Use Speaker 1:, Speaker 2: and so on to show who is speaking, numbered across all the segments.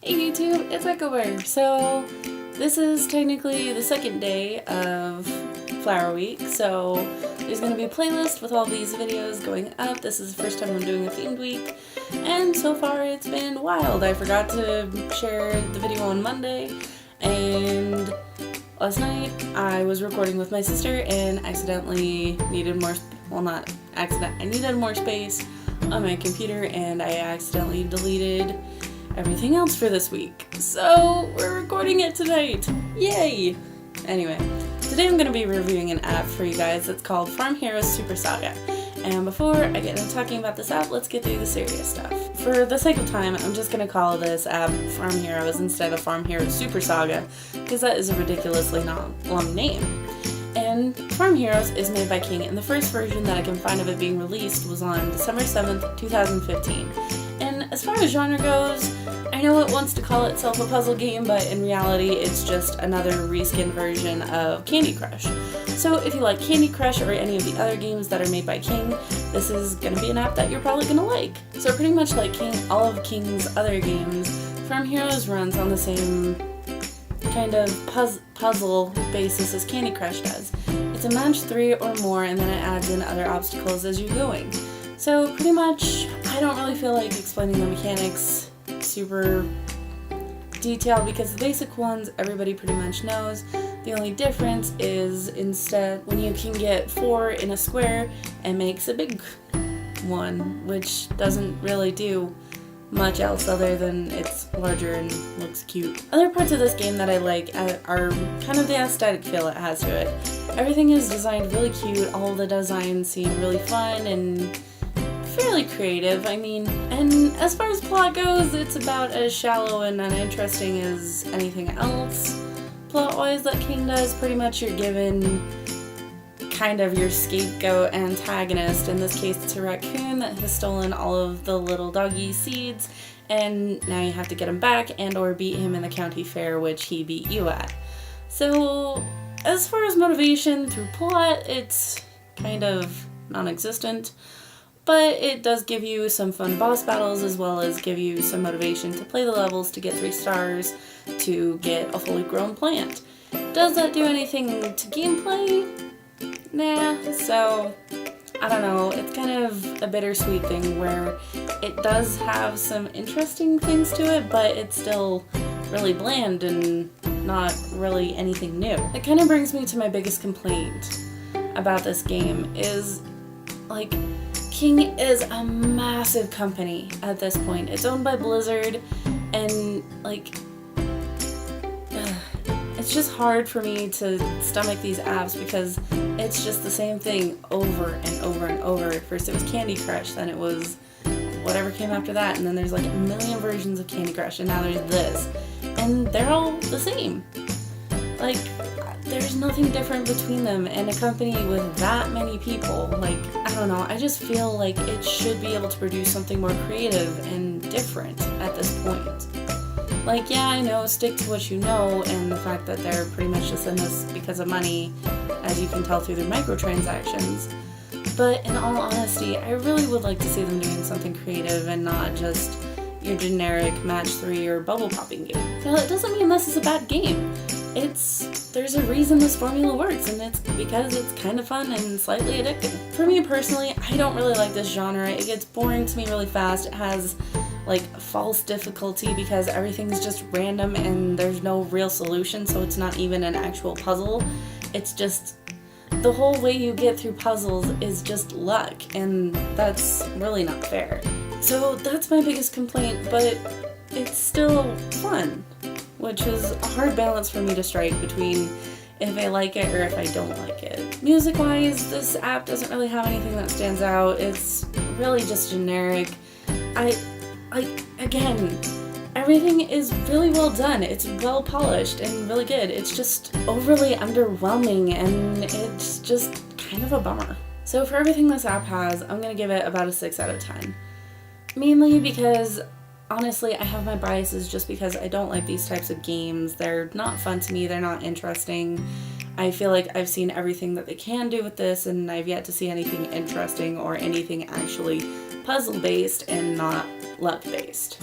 Speaker 1: Hey YouTube, it's Echobear. So this is technically the second day of Flower Week, so there's going to be a playlist with all these videos going up. This is the first time I'm doing a themed week, and so far it's been wild. I forgot to share the video on Monday, and last night I was recording with my sister and accidentally needed more, I needed more space on my computer, and I accidentally deleted everything else for this week. So we're recording it tonight. Yay! Anyway, today I'm going to be reviewing an app for you guys that's called Farm Heroes Super Saga. And before I get into talking about this app, let's get through the serious stuff. For the sake of time, I'm just going to call this app Farm Heroes instead of Farm Heroes Super Saga, because that is a ridiculously long name. And Farm Heroes is made by King, and the first version that I can find of it being released was on December 7th, 2015. And as far as genre goes, I know it wants to call itself a puzzle game, but in reality it's just another reskin version of Candy Crush. So if you like Candy Crush or any of the other games that are made by King, this is going to be an app that you're probably going to like. So pretty much like all of King's other games, Farm Heroes runs on the same kind of puzzle basis as Candy Crush does. It's a match 3 or more, and then it adds in other obstacles as you're going. So pretty much, I don't really feel like explaining the mechanics super detailed because the basic ones everybody pretty much knows. The only difference is instead when you can get 4 in a square, it makes a big one, which doesn't really do much else other than it's larger and looks cute. Other parts of this game that I like are kind of the aesthetic feel it has to it. Everything is designed really cute, all the designs seem really fun and fairly creative. I mean, and as far as plot goes, it's about as shallow and uninteresting as anything else plot-wise that King does. Pretty much you're given kind of your scapegoat antagonist. In this case, it's a raccoon that has stolen all of the little doggy seeds, and now you have to get him back and or beat him in the county fair, which he beat you at. So as far as motivation through plot, it's kind of non-existent, but it does give you some fun boss battles as well as give you some motivation to play the levels to get 3 stars to get a fully grown plant. Does that do anything to gameplay? Nah, so I don't know, it's kind of a bittersweet thing where it does have some interesting things to it, but it's still really bland and not really anything new. It kind of brings me to my biggest complaint about this game is, like, King is a massive company at this point. It's owned by Blizzard, and like, it's just hard for me to stomach these apps because it's just the same thing over and over and over. First it was Candy Crush, then it was whatever came after that, and then there's like a million versions of Candy Crush, and now there's this. And they're all the same. Like, there's nothing different between them, and a company with that many people, like, I don't know, I just feel like it should be able to produce something more creative and different at this point. Like, yeah, I know, stick to what you know, and the fact that they're pretty much just in this because of money, as you can tell through their microtransactions. But in all honesty, I really would like to see them doing something creative and not just your generic match 3 or bubble popping game. Now, that doesn't mean this is a bad game. There's a reason this formula works, and it's because it's kind of fun and slightly addicting. For me personally, I don't really like this genre. It gets boring to me really fast. It has like false difficulty because everything's just random and there's no real solution, so it's not even an actual puzzle. It's just the whole way you get through puzzles is just luck, and that's really not fair. So that's my biggest complaint, but it's still fun, which is a hard balance for me to strike between if I like it or if I don't like it. Music-wise, this app doesn't really have anything that stands out. It's really just generic. Again, everything is really well done. It's well polished and really good. It's just overly underwhelming, and it's just kind of a bummer. So for everything this app has, I'm gonna give it about a 6 out of 10. Mainly because, honestly, I have my biases just because I don't like these types of games. They're not fun to me, they're not interesting. I feel like I've seen everything that they can do with this, and I've yet to see anything interesting or anything actually puzzle-based and not luck-based.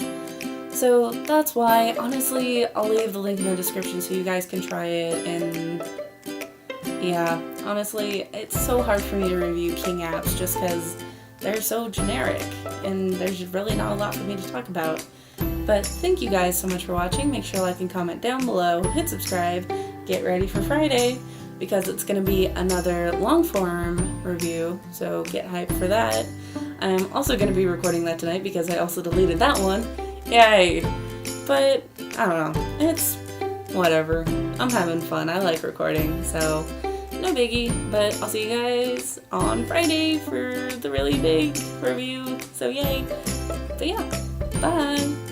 Speaker 1: So that's why. Honestly, I'll leave the link in the description so you guys can try it. And yeah, honestly, it's so hard for me to review King apps just because they're so generic and there's really not a lot for me to talk about. But thank you guys so much for watching. Make sure to like and comment down below, hit subscribe, get ready for Friday because it's going to be another long form review, so get hyped for that. I'm also going to be recording that tonight because I also deleted that one. Yay! But I don't know, it's whatever. I'm having fun. I like recording, so no biggie. But I'll see you guys on Friday for the really big review, so yay. But yeah, bye!